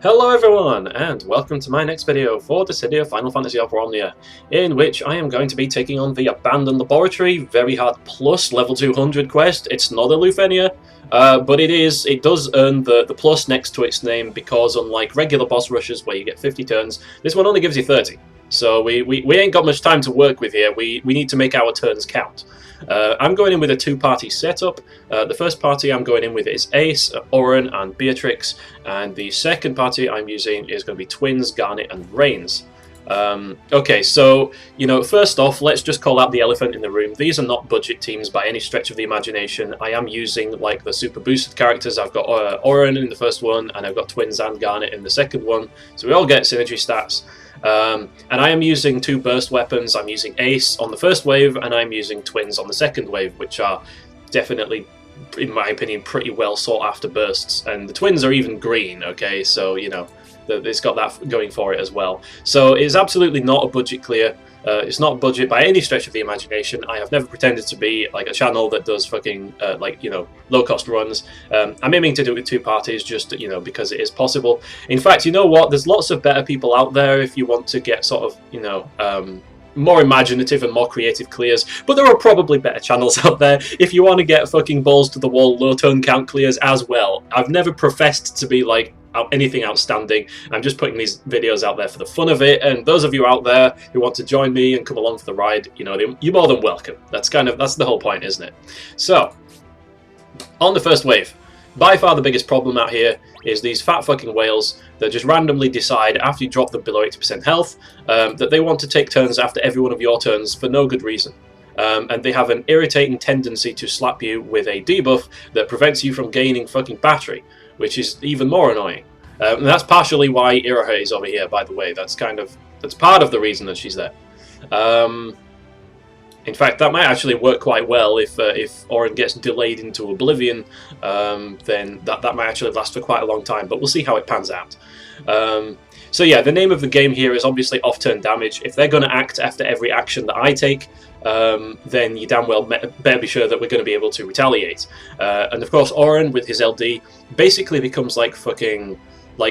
Hello everyone, and welcome to my next video for the City of Final Fantasy Auron, in which I am going to be taking on the Abandoned Laboratory Very Hard Plus Level 200 quest. It's not a Lufenia, but it does earn the plus next to its name because unlike regular boss rushes where you get 50 turns, this one only gives you 30. So we ain't got much time to work with here. We need to make our turns count. I'm going in with a two-party setup. The first party I'm going in with is Ace, Auron, and Beatrix, and the second party I'm using is going to be Twins, Garnet, and Reigns. Okay, so, first off, let's just call out the elephant in the room. These are not budget teams by any stretch of the imagination. I am using, like, the super boosted characters. I've got Auron in the first one, and I've got Twins and Garnet in the second one, so we all get synergy stats. And I am using two burst weapons. I'm using Ace on the first wave, and I'm using Twins on the second wave, which are definitely, in my opinion, pretty well sought after bursts. And the Twins are even green, okay, so, it's got that going for it as well. So it's absolutely not a budget clear. It's not budget by any stretch of the imagination. I have never pretended to be like a channel that does fucking low-cost runs. I'm aiming to do it with two parties just because it is possible. In fact, you know what? There's lots of better people out there if you want to get sort of more imaginative and more creative clears, but there are probably better channels out there if you want to get fucking balls to the wall low turn count clears as well. I've never professed to be like anything outstanding. I'm just putting these videos out there for the fun of it, and those of you out there who want to join me and come along for the ride, you're more than welcome. That's the whole point, isn't it? So, on the first wave, by far the biggest problem out here is these fat fucking whales that just randomly decide after you drop them below 80% health that they want to take turns after every one of your turns for no good reason. And they have an irritating tendency to slap you with a debuff that prevents you from gaining fucking battery, which is even more annoying. And that's partially why Iroha is over here, by the way. That's part of the reason that she's there. In fact, that might actually work quite well if Auron gets delayed into oblivion. Then that might actually last for quite a long time, but we'll see how it pans out. So yeah, the name of the game here is obviously off-turn damage. If they're going to act after every action that I take, then you damn well better be sure that we're going to be able to retaliate. And of course, Auron with his LD basically becomes like fucking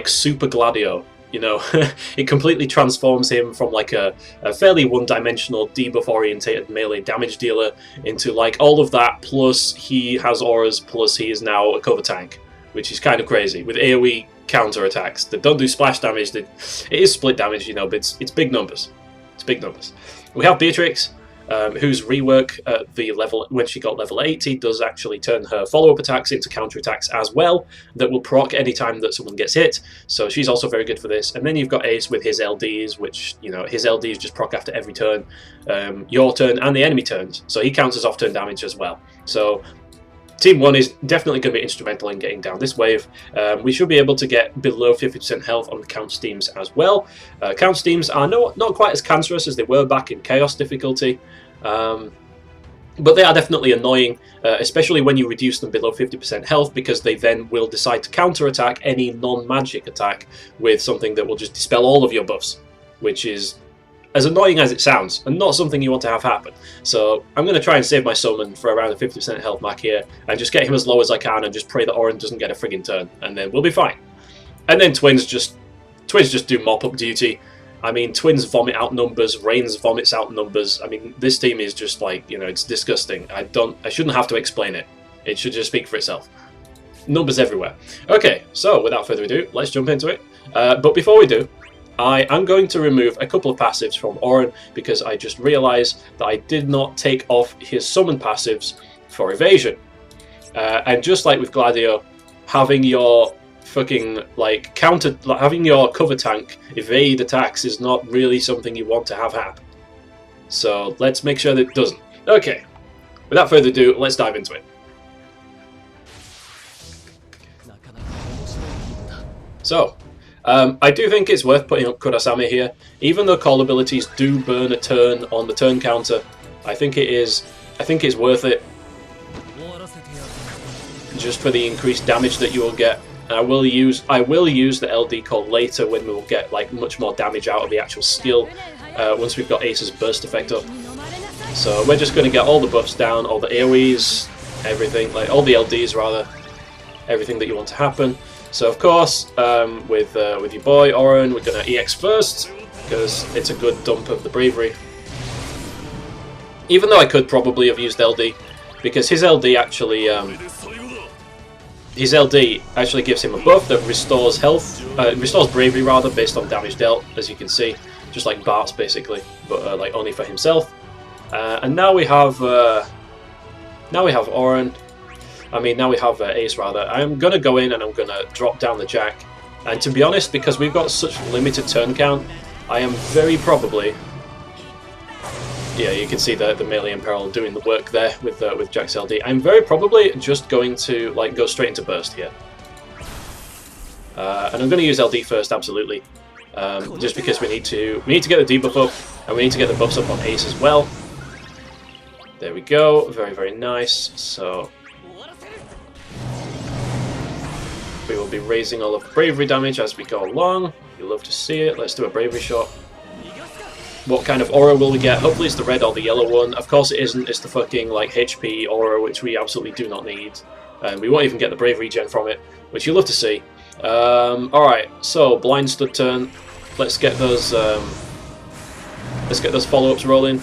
Super Gladio. It completely transforms him from like a fairly one-dimensional debuff-orientated melee damage dealer into like all of that, plus he has auras, plus he is now a cover tank, which is kind of crazy, with AoE counter attacks that don't do splash damage. It is split damage, but it's big numbers. It's big numbers. We have Beatrix, whose rework at the level when she got level 80 does actually turn her follow-up attacks into counter-attacks as well that will proc any time that someone gets hit, so she's also very good for this. And then you've got Ace with his LDs, which, his LDs just proc after every turn, your turn and the enemy turns, so he counts as off-turn damage as well. So Team 1 is definitely going to be instrumental in getting down this wave. We should be able to get below 50% health on the count steams as well. Count steams are not quite as cancerous as they were back in Chaos difficulty, but they are definitely annoying, especially when you reduce them below 50% health, because they then will decide to counter-attack any non-magic attack with something that will just dispel all of your buffs, which is as annoying as it sounds, and not something you want to have happen. So I'm going to try and save my summon for around the 50% health mark here, and just get him as low as I can, and just pray that Auron doesn't get a friggin' turn, and then we'll be fine. And then Twins just do mop-up duty. I mean, Twins vomit out numbers, Reigns vomits out numbers. I mean, this team is just like, it's disgusting. I shouldn't have to explain it. It should just speak for itself. Numbers everywhere. Okay, so without further ado, let's jump into it. But before we do, I am going to remove a couple of passives from Auron because I just realised that I did not take off his summon passives for evasion. And just like with Gladio, having your fucking having your cover tank evade attacks is not really something you want to have happen. So let's make sure that it doesn't. Okay, without further ado, let's dive into it. So, I do think it's worth putting up Kurasame here. Even though call abilities do burn a turn on the turn counter, I think it's worth it, just for the increased damage that you will get. And I will use the LD call later when we will get like much more damage out of the actual skill once we've got Ace's burst effect up. So we're just going to get all the buffs down, all the AoEs, everything, like all the LDs rather, everything that you want to happen. So of course, with your boy Auron, we're gonna EX first because it's a good dump of the bravery. Even though I could probably have used LD, because his LD actually gives him a buff that restores health, restores bravery rather, based on damage dealt, as you can see, just like Bart's basically, but like only for himself. And now we have Auron. Now we have Ace rather. I'm gonna go in and I'm gonna drop down the Jack. And to be honest, because we've got such limited turn count, I am very probably. Yeah, you can see the melee Imperil doing the work there with Jack's LD. I'm very probably just going to like go straight into burst here, and I'm going to use LD first, absolutely, just because we need to get the debuff up, and we need to get the buffs up on Ace as well. There we go, very nice. So we will be raising all of the bravery damage as we go along. You love to see it. Let's do a bravery shot. What kind of aura will we get? Hopefully it's the red or the yellow one. Of course it isn't. It's the fucking like HP aura, which we absolutely do not need. And we won't even get the bravery gen from it, which you love to see. Alright, so blind stud turn. Let's get those follow-ups rolling.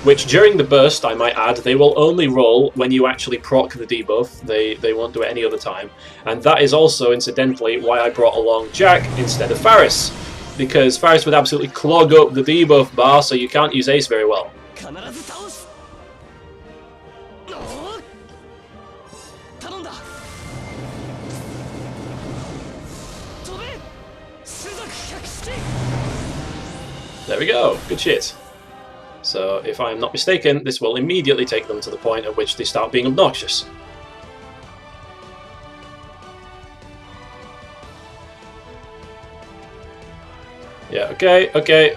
Which during the burst, I might add, they will only roll when you actually proc the debuff. They won't do it any other time. And that is also, incidentally, why I brought along Jack instead of Faris. Because Faris would absolutely clog up the debuff bar, so you can't use Ace very well. There we go, good shit. So, if I'm not mistaken, this will immediately take them to the point at which they start being obnoxious. Yeah, okay,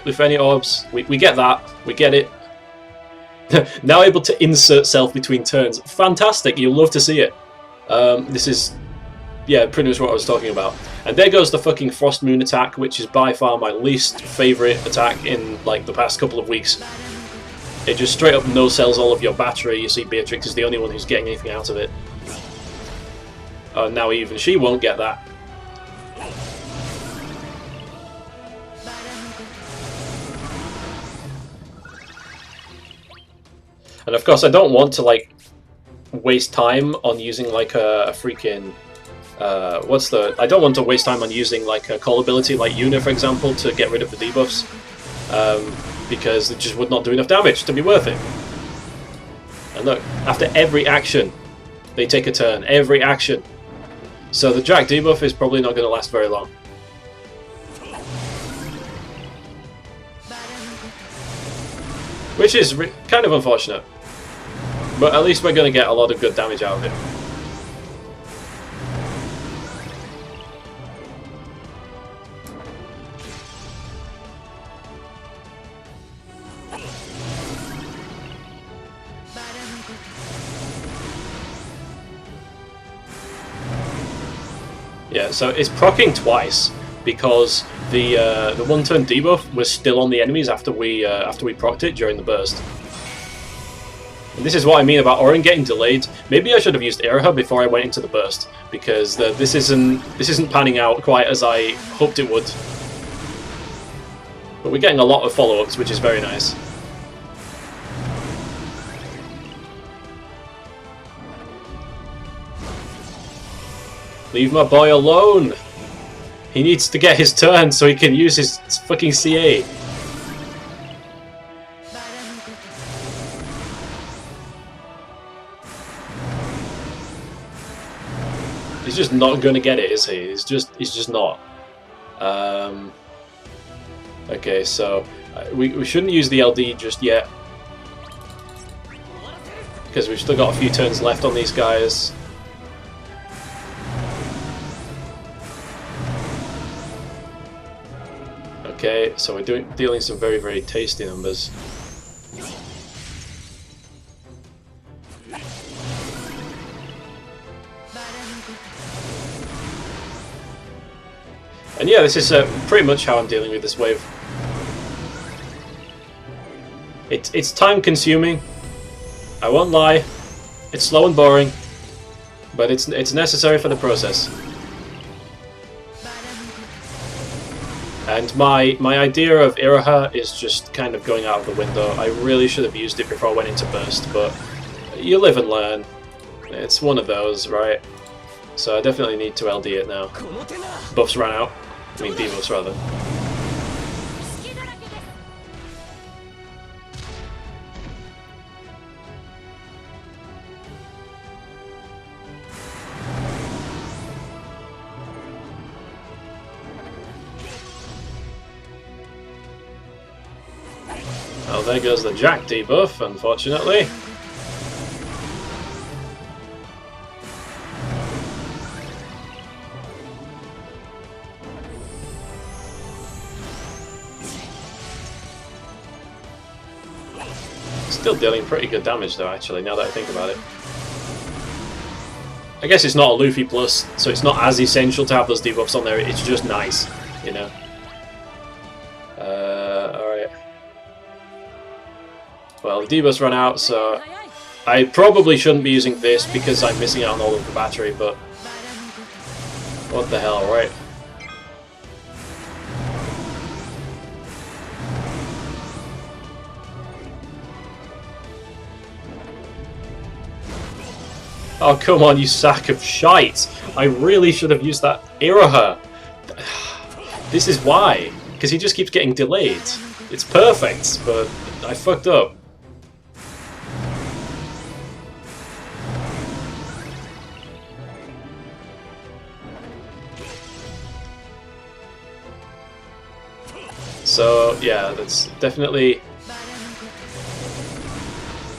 Lufenia Orbs, we get that, we get it. Now able to insert self between turns. Fantastic, you'll love to see it. This is, yeah, pretty much what I was talking about. And there goes the fucking Frost Moon attack, which is by far my least favourite attack in, like, the past couple of weeks. It just straight up no-sells all of your battery. You see Beatrix is the only one who's getting anything out of it. Now even she won't get that. And of course, I don't want to like waste time on using like a freaking I don't want to waste time on using like a call ability like Yuna, for example, to get rid of the debuffs, because it just would not do enough damage to be worth it. And look, after every action, they take a turn. Every action. So the Jack debuff is probably not going to last very long. Which is kind of unfortunate. But at least we're going to get a lot of good damage out of it. Yeah, so it's proccing twice because the one-turn debuff was still on the enemies after we procced it during the burst. And this is what I mean about Auron getting delayed. Maybe I should have used Eraha before I went into the burst, because this isn't panning out quite as I hoped it would. But we're getting a lot of follow-ups, which is very nice. Leave my boy alone! He needs to get his turn so he can use his fucking CA. He's just not going to get it, is he? He's just not. Okay, so we shouldn't use the LD just yet, because we've still got a few turns left on these guys. Okay, so we're dealing some very, very tasty numbers. And yeah, this is pretty much how I'm dealing with this wave. It's time consuming, I won't lie. It's slow and boring, but it's necessary for the process. And my idea of Iroha is just kind of going out of the window. I really should have used it before I went into Burst, but you live and learn. It's one of those, right? So I definitely need to LD it now. Buffs ran out. I mean, debuffs rather. Oh, there goes the Jack debuff, unfortunately. Still dealing pretty good damage though, actually, now that I think about it. I guess it's not a Luffy plus, so it's not as essential to have those debuffs on there, it's just nice, you know. Alright. Well, the debuffs run out, so I probably shouldn't be using this because I'm missing out on all of the battery, but what the hell, right? Oh, come on, you sack of shite! I really should have used that Iroha! This is why, because he just keeps getting delayed. It's perfect, but I fucked up. So, yeah, that's definitely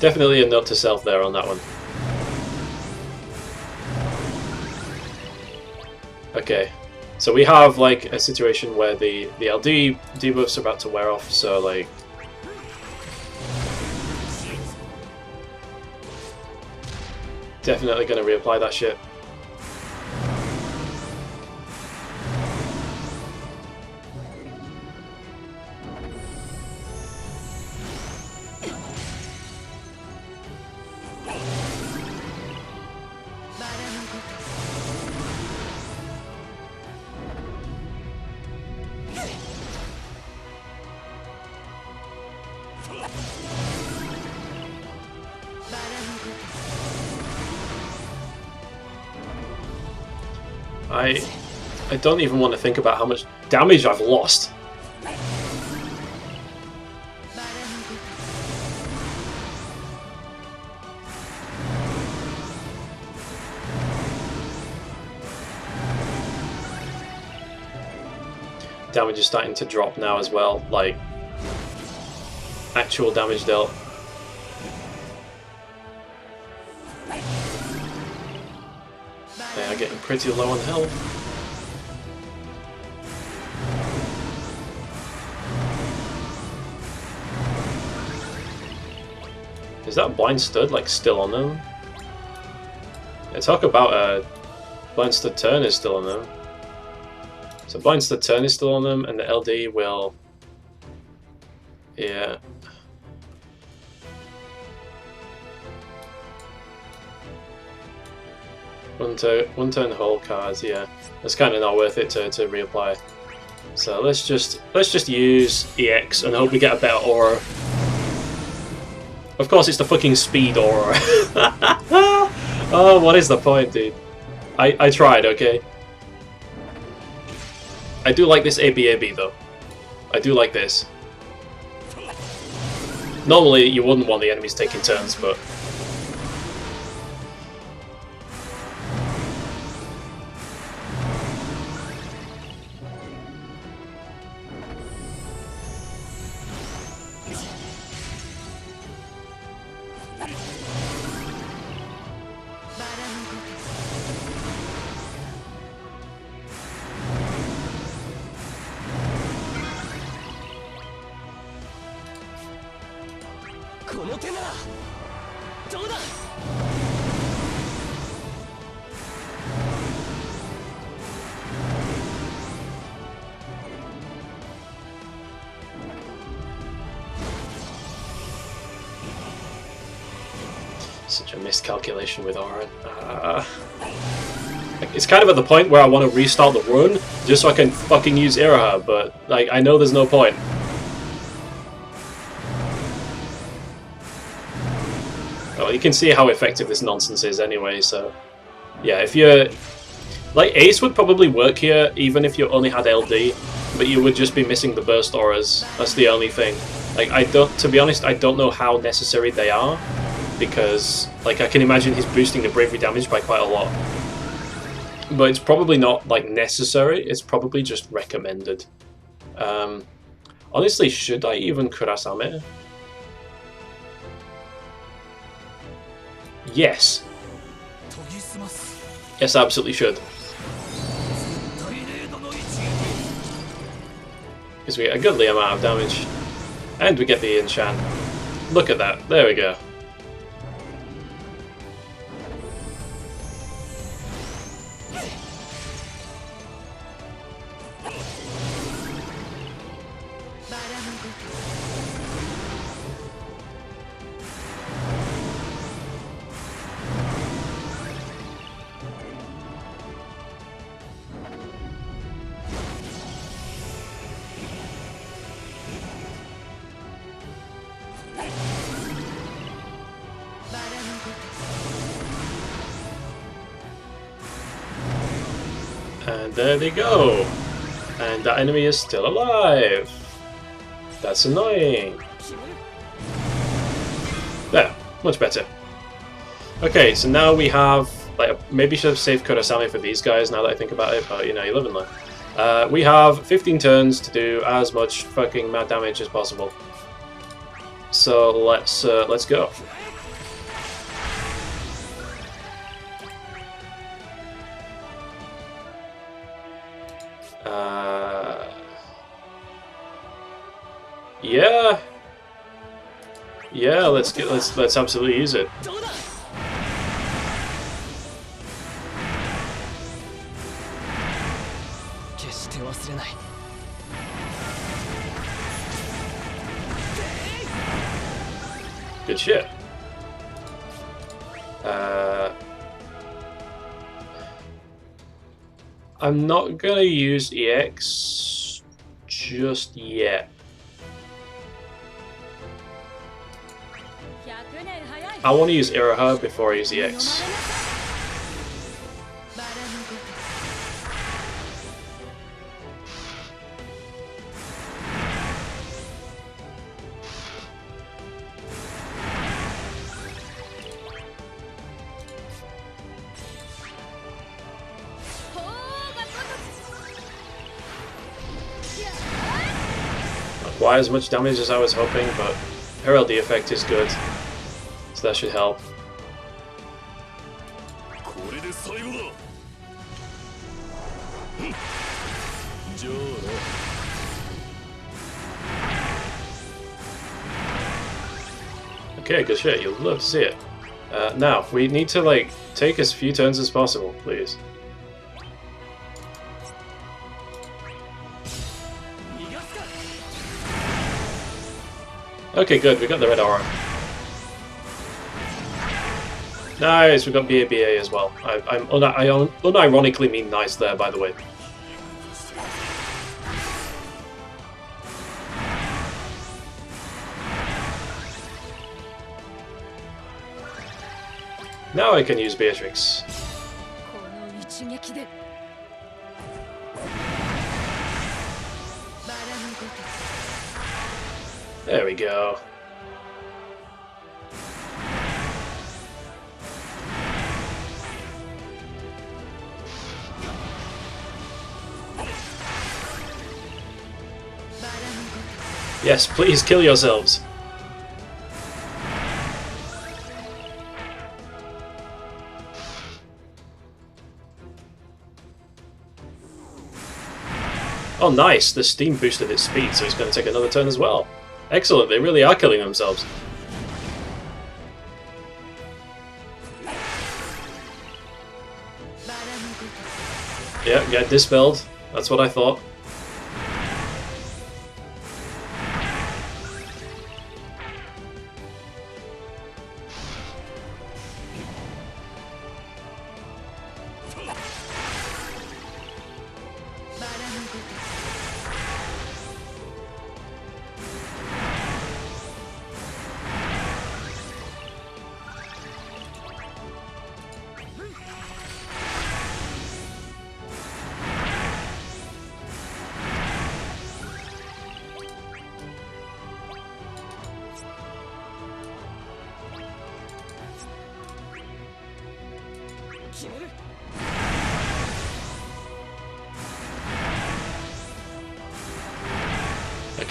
a note to self there on that one. Okay, so we have like a situation where the LD debuffs are about to wear off, so like definitely gonna reapply that shit. I don't even want to think about how much damage I've lost. Damage is starting to drop now as well, like actual damage dealt. They are getting pretty low on health. Is that blind stud like still on them? Yeah, talk about blind stud turn is still on them. So blind stud turn is still on them, and the LD will, yeah. One turn hold cards, yeah. It's kind of not worth it to reapply. So let's just use EX and hope we get a better aura. Of course, it's the fucking speed aura. Oh, what is the point, dude? I tried, okay? I do like this ABAB, though. I do like this. Normally, you wouldn't want the enemies taking turns, but... Such a miscalculation with Auron. It's kind of at the point where I want to restart the run, just so I can fucking use Iraha, but like I know there's no point. Well, you can see how effective this nonsense is anyway, so yeah, if you're like Ace would probably work here even if you only had LD, but you would just be missing the burst auras. That's the only thing. Like to be honest, I don't know how necessary they are, because like I can imagine he's boosting the bravery damage by quite a lot. But it's probably not like necessary, it's probably just recommended. Honestly, should I even Kurasame? Yes. Yes, I absolutely should. Because we get a goodly amount of damage. And we get the enchant. Look at that, there we go. And there they go. And that enemy is still alive. That's annoying. There, much better. Okay, so now we have, like, maybe should have saved Kurasame for these guys now that I think about it, but you know, you live and learn. We have 15 turns to do as much fucking mad damage as possible. So let's go. Yeah, let's absolutely use it. Good shit. I'm not gonna use EX just yet. I want to use Iraha before I use EX. Not quite as much damage as I was hoping, but her LD effect is good. So that should help. Okay, good shit. You'll love to see it. Now, we need to, like, take as few turns as possible, please. Okay, good. We got the red Auron. Nice, we got BABA as well. I unironically mean nice there, by the way. Now I can use Beatrix. There we go. Yes, please kill yourselves. Oh nice, the steam boosted its speed, so it's going to take another turn as well. Excellent, they really are killing themselves. Yeah, get dispelled. That's what I thought.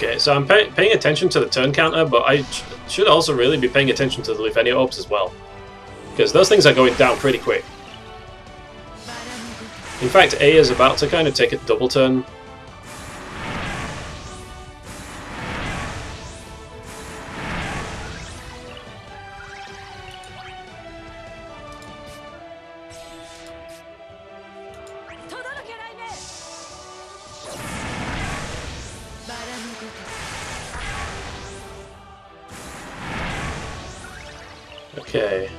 Okay, so I'm paying attention to the turn counter, but I should also really be paying attention to the Lufenia orbs as well. Because those things are going down pretty quick. In fact, A is about to kind of take a double turn. Okay,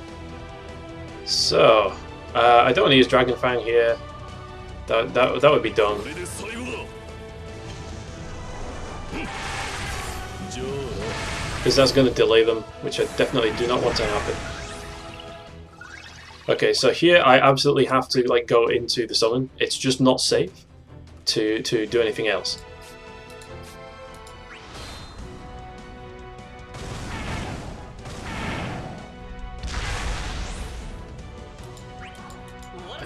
so I don't want to use Dragon Fang here. That would be dumb. Because that's going to delay them, which I definitely do not want to happen. Okay, so here I absolutely have to like go into the summon. It's just not safe to do anything else.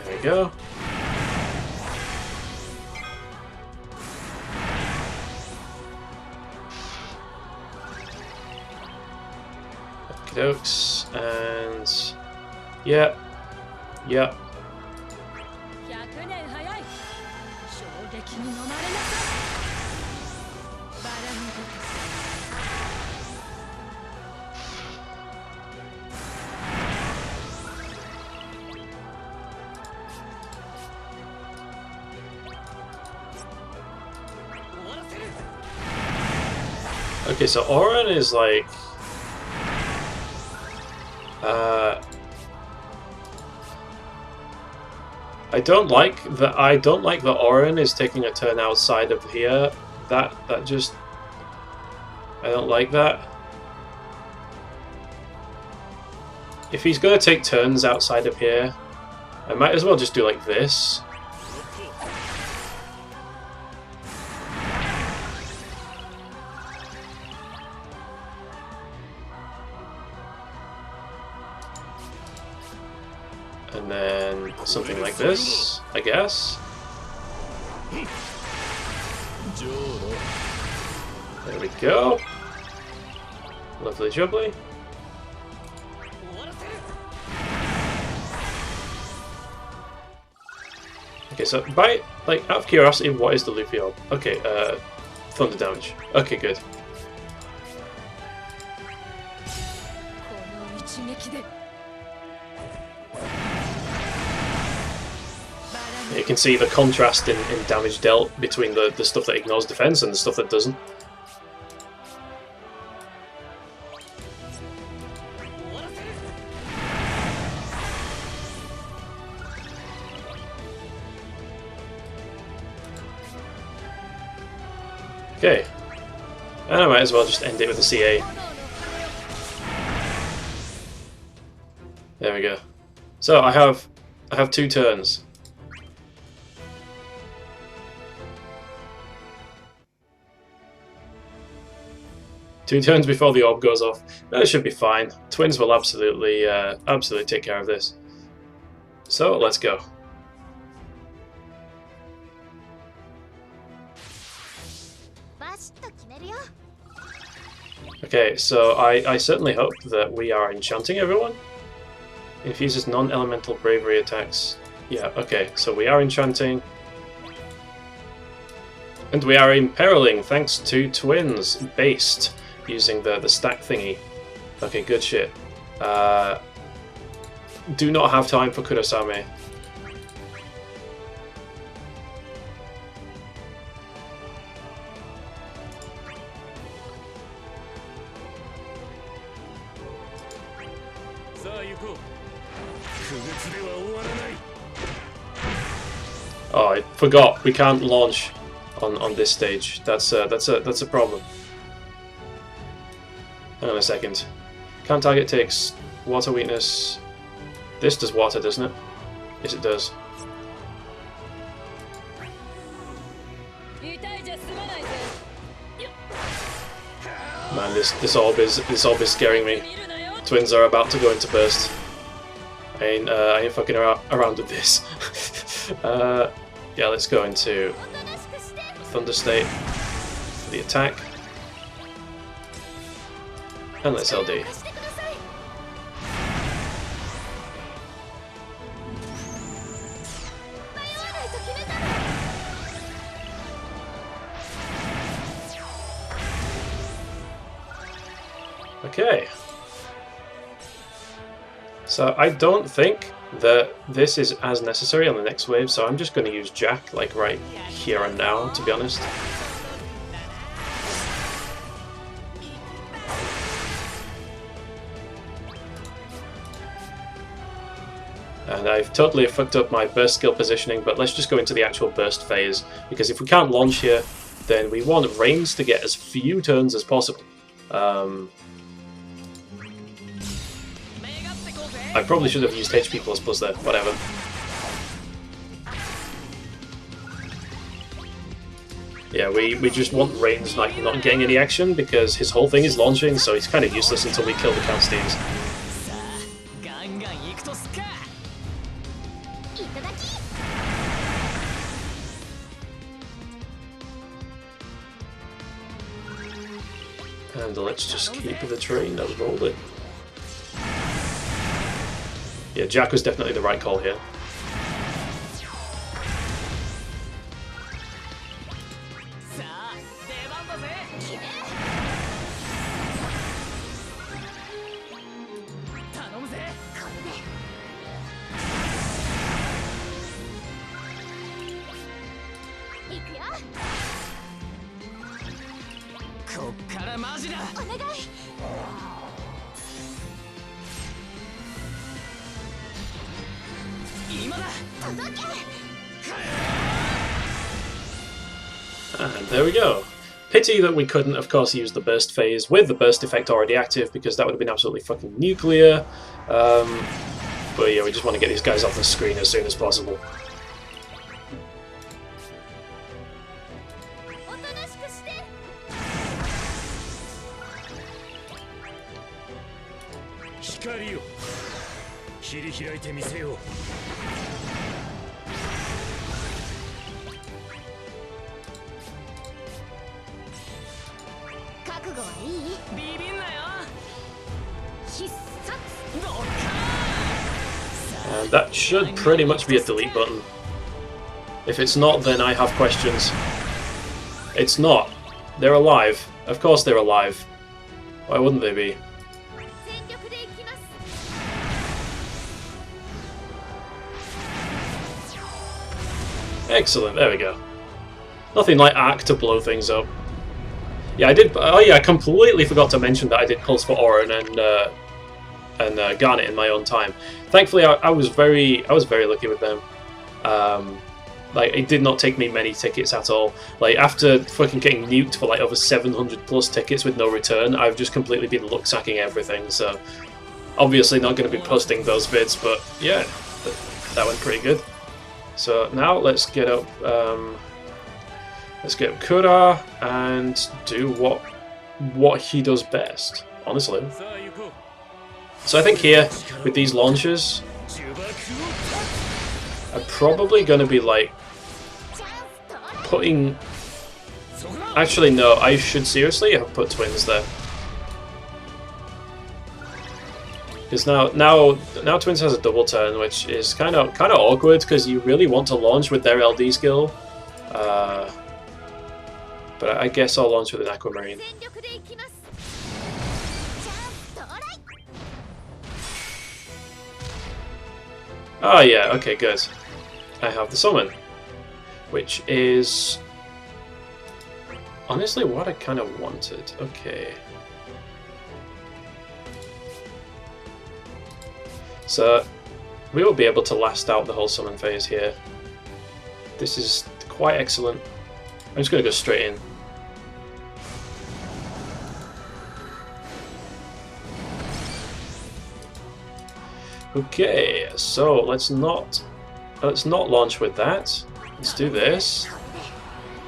There we go. Okey-dokes, and yeah. Okay, so Auron is like I don't like that Auron is taking a turn outside of here. That just I don't like that. If he's gonna take turns outside of here, I might as well just do like this. And then something like this, I guess. There we go. Lovely jubbly. Okay, so by out of curiosity, what is the Luffy orb? Okay, thunder damage. Okay, good. You can see the contrast in damage dealt between the stuff that ignores defense and the stuff that doesn't. Okay, and I might as well just end it with a CA. There we go. So I have 2 turns. Two turns before the orb goes off. That should be fine. Twins will absolutely take care of this. So let's go. Okay, so I certainly hope that we are enchanting everyone. Infuses non-elemental bravery attacks. Yeah, okay, so we are enchanting. And we are imperiling thanks to twins based using the stack thingy. Okay, good shit. Do not have time for Kurosame. Oh, I forgot. We can't launch on this stage. That's a problem. Hang on a second. Can't target takes water weakness. This does water, doesn't it? Yes, it does. Man, this orb is scaring me. Twins are about to go into burst. I ain't fucking around with this. Yeah, let's go into Thunder State for the attack. And let's LD. Okay. So I don't think that this is as necessary on the next wave, so I'm just going to use Jack, like, right here and now, to be honest. And I've totally fucked up my burst skill positioning, but let's just go into the actual burst phase, because if we can't launch here, then we want Reigns to get as few turns as possible. I probably should have used HP++ there, whatever. Yeah, we just want Reigns not getting any action, because his whole thing is launching, so he's kind of useless until we kill the Count Steams. And let's just keep the train rolling. Yeah, Jack was definitely the right call here. And there we go. Pity that we couldn't, of course, use the burst phase with the burst effect already active, because that would have been absolutely fucking nuclear. But yeah, we just want to get these guys off the screen as soon as possible. And that should pretty much be a delete button. If it's not, then I have questions. It's not. They're alive. Of course they're alive. Why wouldn't they be? Excellent, there we go. Nothing like Arc to blow things up. Yeah, I did. Oh yeah, I completely forgot to mention that I did pulls for Auron and Garnet in my own time. Thankfully, I was very lucky with them. Like, it did not take me many tickets at all. Like, after fucking getting nuked for like over 700 plus tickets with no return, I've just completely been luck sacking everything. So obviously not going to be posting those vids, but yeah, that went pretty good. So now let's get up. Let's get up Kura and do what he does best, honestly. So I think here, with these launches, I'm probably going to be like putting... Actually no, I should seriously have put twins there. Because now twins has a double turn, which is kind of awkward, because you really want to launch with their LD skill. But I guess I'll launch with an Aquamarine. Oh yeah, okay, good. I have the summon, which is honestly what I kind of wanted. Okay. So we will be able to last out the whole summon phase here. This is quite excellent. I'm just going to go straight in. Okay, so let's not launch with that. Let's do this.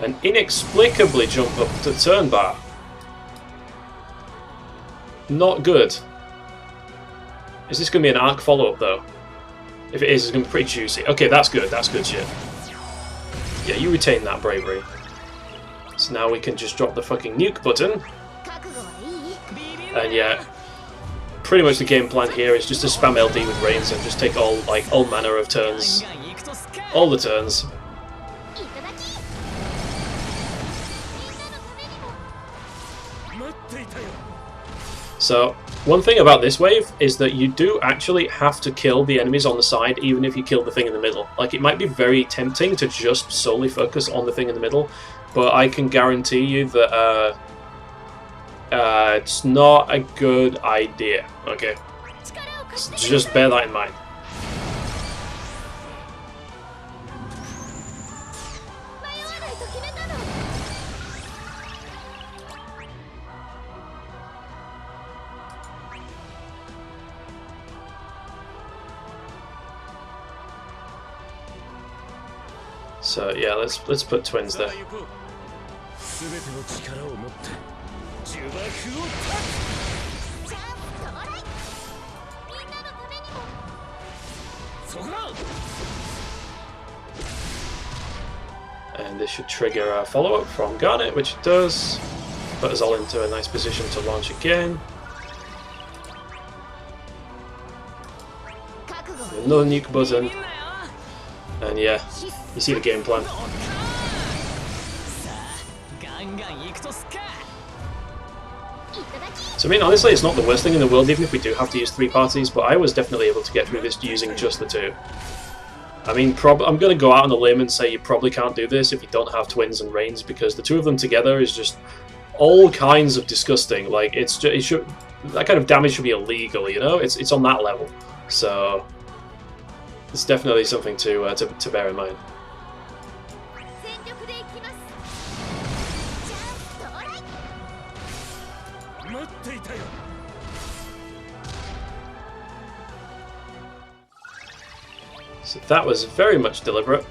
And inexplicably jump up to turn bar. Not good. Is this going to be an arc follow-up though? If it is, it's going to be pretty juicy. Okay, that's good. That's good shit. Yeah, you retain that bravery. So now we can just drop the fucking nuke button. And yeah, pretty much the game plan here is just to spam LD with Reigns and just take all manner of turns, all the turns. So one thing about this wave is that you do actually have to kill the enemies on the side, even if you kill the thing in the middle. Like, it might be very tempting to just solely focus on the thing in the middle, but I can guarantee you that it's not a good idea. Okay, just bear that in mind. So yeah, let's put twins there. And this should trigger a follow-up from Garnet, which it does. Put us all into a nice position to launch again. Another nuke button. And yeah, you see the game plan. So I mean, honestly, it's not the worst thing in the world, even if we do have to use 3 parties, but I was definitely able to get through this using just the 2. I mean, I'm going to go out on a limb and say you probably can't do this if you don't have twins and Reigns, because the 2 of them together is just all kinds of disgusting. Like, that kind of damage should be illegal, you know? It's on that level. So it's definitely something to bear in mind. So that was very much deliberate,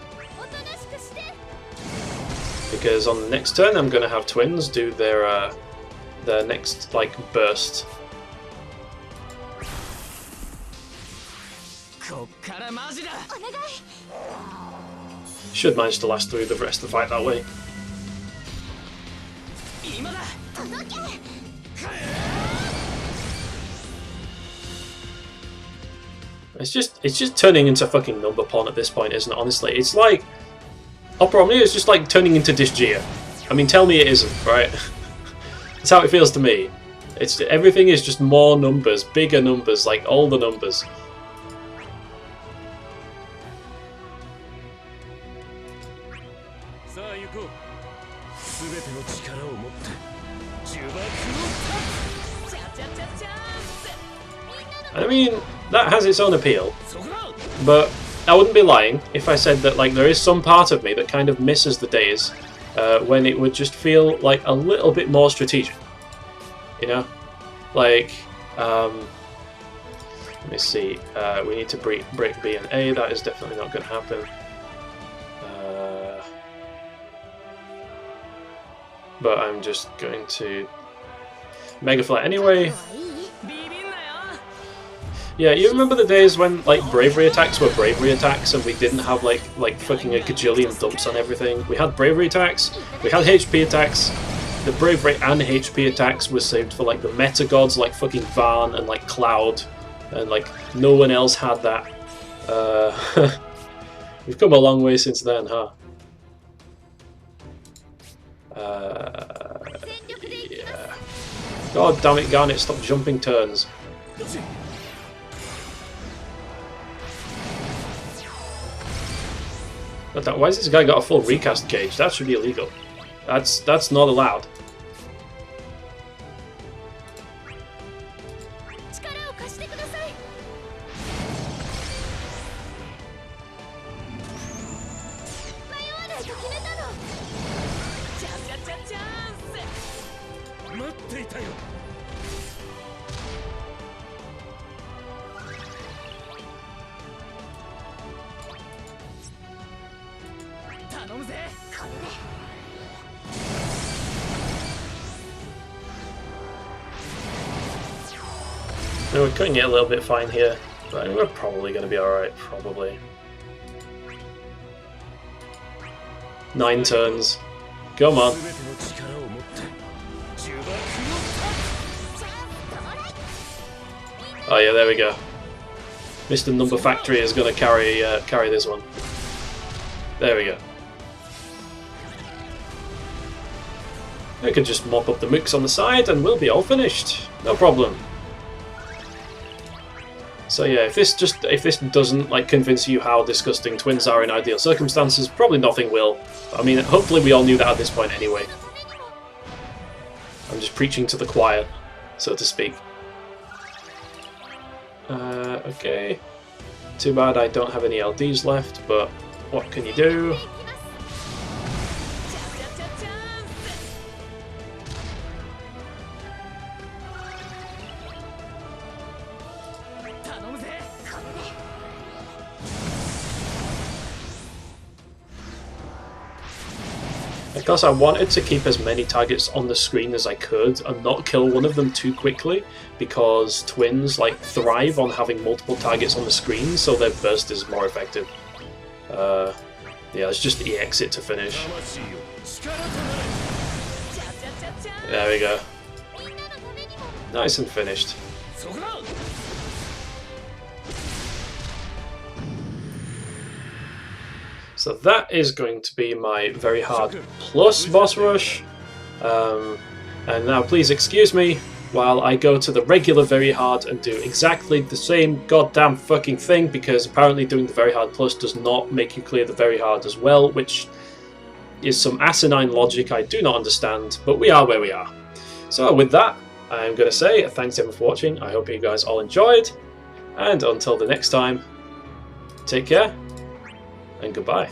because on the next turn I'm going to have twins do their next burst. Should manage to last through the rest of the fight that way. It's just turning into fucking number pawn at this point, isn't it? Honestly, it's like Opera Omnia is just like turning into Disgaea. I mean, tell me it isn't, right? That's how it feels to me. Everything is just more numbers, bigger numbers, like all the numbers. I mean, that has its own appeal, but I wouldn't be lying if I said that there is some part of me that kind of misses the days when it would just feel like a little bit more strategic, you know? Like, let me see, we need to break B and A. That is definitely not going to happen. But I'm just going to Mega Flight anyway. Yeah, you remember the days when bravery attacks were bravery attacks and we didn't have like fucking a gajillion dumps on everything? We had bravery attacks, we had HP attacks. The bravery and HP attacks were saved for the meta gods like fucking Van and Cloud, and no one else had that. We've come a long way since then, huh? Yeah. God damn it, Garnet, stop jumping turns. Why has this guy got a full recast cage? That should be illegal. That's not allowed. No, we're cutting it a little bit fine here, but I mean, we're probably going to be alright, probably. 9 turns. Come on. Oh yeah, there we go. Mr. Number Factory is going to carry this one. There we go. I can just mop up the mix on the side and we'll be all finished. No problem. So yeah, if this doesn't like convince you how disgusting twins are in ideal circumstances, probably nothing will. I mean, hopefully we all knew that at this point anyway. I'm just preaching to the choir, so to speak. Okay. Too bad I don't have any LDs left, but what can you do? Because I wanted to keep as many targets on the screen as I could and not kill one of them too quickly, because twins like thrive on having multiple targets on the screen, so their burst is more effective. Yeah, let's just EX it to finish. There we go. Nice and finished. So that is going to be my very hard plus boss rush. And now please excuse me while I go to the regular very hard and do exactly the same goddamn fucking thing, because apparently doing the very hard plus does not make you clear the very hard as well, which is some asinine logic I do not understand, but we are where we are. So with that, I'm going to say thanks everyone for watching. I hope you guys all enjoyed, and until the next time, take care and goodbye.